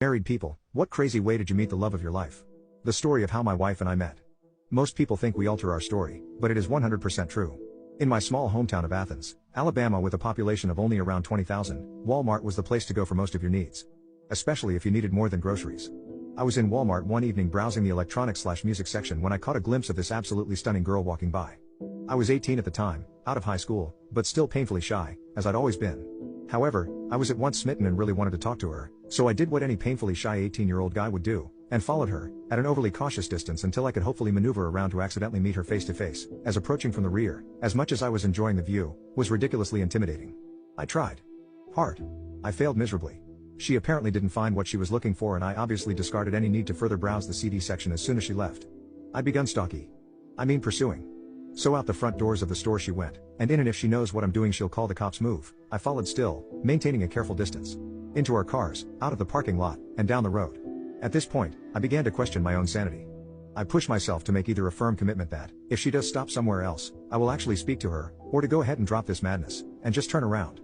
Married people, what crazy way did you meet the love of your life? The story of how my wife and I met. Most people think we alter our story, but it is 100% true. In my small hometown of Athens, Alabama, with a population of only around 20,000, Walmart was the place to go for most of your needs. Especially if you needed more than groceries. I was in Walmart one evening browsing the electronics/music section when I caught a glimpse of this absolutely stunning girl walking by. I was 18 at the time, out of high school, but still painfully shy, as I'd always been. However, I was at once smitten and really wanted to talk to her, so I did what any painfully shy 18-year-old guy would do, and followed her, at an overly cautious distance until I could hopefully maneuver around to accidentally meet her face to face, as approaching from the rear, as much as I was enjoying the view, was ridiculously intimidating. I tried hard. I failed miserably. She apparently didn't find what she was looking for, and I obviously discarded any need to further browse the CD section as soon as she left. I'd begun pursuing. So out the front doors of the store she went, and in, and if she knows what I'm doing she'll call the cops move. I followed still, maintaining a careful distance. Into our cars, out of the parking lot, and down the road. At this point, I began to question my own sanity. I pushed myself to make either a firm commitment that, if she does stop somewhere else, I will actually speak to her, or to go ahead and drop this madness, and just turn around.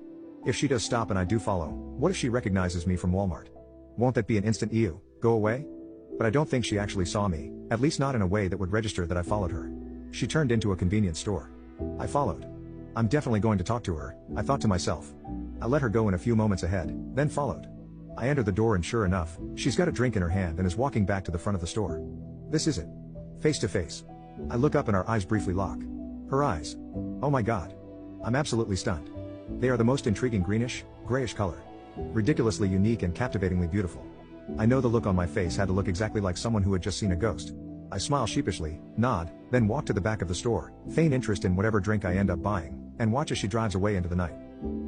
If she does stop and I do follow, what if she recognizes me from Walmart? Won't that be an instant ew, go away? But I don't think she actually saw me, at least not in a way that would register that I followed her. She turned into a convenience store. I followed. I'm definitely going to talk to her, I thought to myself. I let her go in a few moments ahead, then followed. I entered the door and sure enough, she's got a drink in her hand and is walking back to the front of the store. This is it. Face to face. I look up and our eyes briefly lock. Her eyes. Oh my god. I'm absolutely stunned. They are the most intriguing greenish, grayish color. Ridiculously unique and captivatingly beautiful. I know the look on my face had to look exactly like someone who had just seen a ghost. I smile sheepishly, nod, then walk to the back of the store, feign interest in whatever drink I end up buying, and watch as she drives away into the night.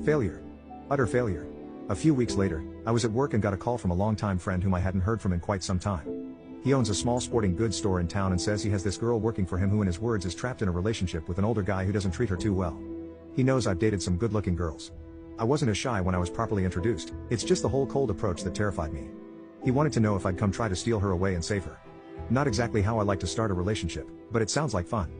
Failure. Utter failure. A few weeks later, I was at work and got a call from a longtime friend whom I hadn't heard from in quite some time. He owns a small sporting goods store in town and says he has this girl working for him who, in his words, is trapped in a relationship with an older guy who doesn't treat her too well. He knows I've dated some good-looking girls. I wasn't as shy when I was properly introduced, it's just the whole cold approach that terrified me. He wanted to know if I'd come try to steal her away and save her. Not exactly how I like to start a relationship, but it sounds like fun.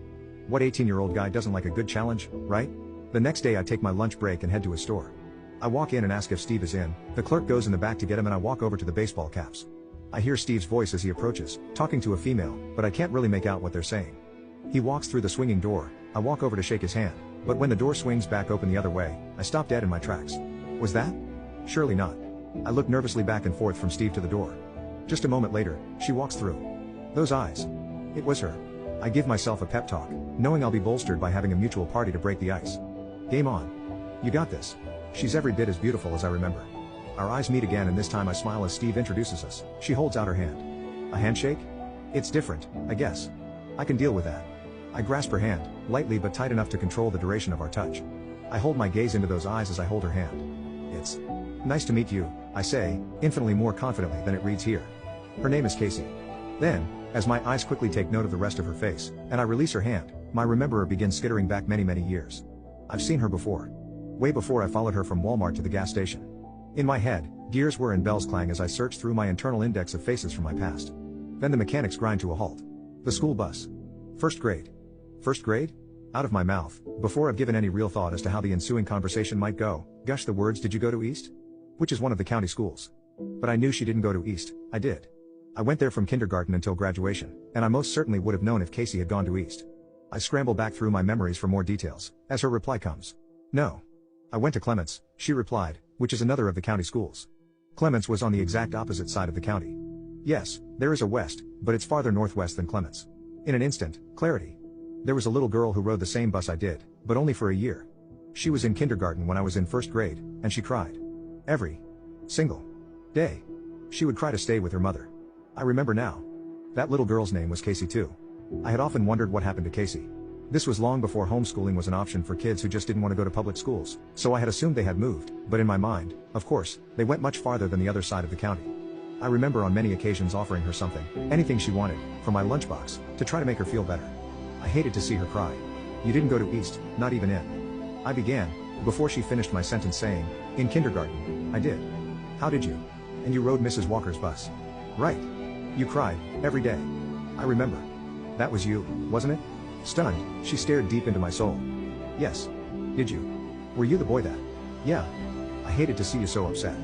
What 18-year-old guy doesn't like a good challenge, right? The next day I take my lunch break and head to his store. I walk in and ask if Steve is in, the clerk goes in the back to get him and I walk over to the baseball caps. I hear Steve's voice as he approaches, talking to a female, but I can't really make out what they're saying. He walks through the swinging door, I walk over to shake his hand, but when the door swings back open the other way, I stop dead in my tracks. Was that? Surely not. I look nervously back and forth from Steve to the door. Just a moment later, she walks through. Those eyes. It was her. I give myself a pep talk, knowing I'll be bolstered by having a mutual party to break the ice. Game on. You got this. She's every bit as beautiful as I remember. Our eyes meet again and this time I smile as Steve introduces us. She holds out her hand. A handshake? It's different, I guess. I can deal with that. I grasp her hand, lightly but tight enough to control the duration of our touch. I hold my gaze into those eyes as I hold her hand. It's nice to meet you, I say, infinitely more confidently than it reads here. Her name is Casey. Then, as my eyes quickly take note of the rest of her face, and I release her hand, my rememberer begins skittering back many years. I've seen her before. Way before I followed her from Walmart to the gas station. In my head, gears whir and bells clang as I search through my internal index of faces from my past. Then the mechanics grind to a halt. The school bus. First grade. First grade? Out of my mouth, before I've given any real thought as to how the ensuing conversation might go, gush the words, "Did you go to East?" Which is one of the county schools. But I knew she didn't go to East, I did. I went there from kindergarten until graduation, and I most certainly would have known if Casey had gone to East. I scramble back through my memories for more details, as her reply comes. No. I went to Clements, she replied, which is another of the county schools. Clements was on the exact opposite side of the county. Yes, there is a west, but it's farther northwest than Clements. In an instant, clarity. There was a little girl who rode the same bus I did, but only for a year. She was in kindergarten when I was in first grade, and she cried. Every single day. She would cry to stay with her mother. I remember now. That little girl's name was Casey too. I had often wondered what happened to Casey. This was long before homeschooling was an option for kids who just didn't want to go to public schools, so I had assumed they had moved, but in my mind, of course, they went much farther than the other side of the county. I remember on many occasions offering her something, anything she wanted, from my lunchbox, to try to make her feel better. I hated to see her cry. You didn't go to East, not even in. I began, before she finished my sentence saying, in kindergarten. I did. How did you? And you rode Mrs. Walker's bus. Right. You cried, every day. I remember. That was you, wasn't it? Stunned, she stared deep into my soul. Yes. Did you? Were you the boy that? Yeah. I hated to see you so upset.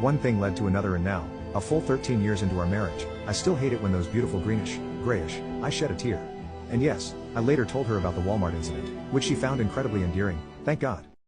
One thing led to another and now, A full 13 years into our marriage, I still hate it when those beautiful greenish, grayish, I shed a tear. And yes, I later told her about the Walmart incident, which she found incredibly endearing, thank God.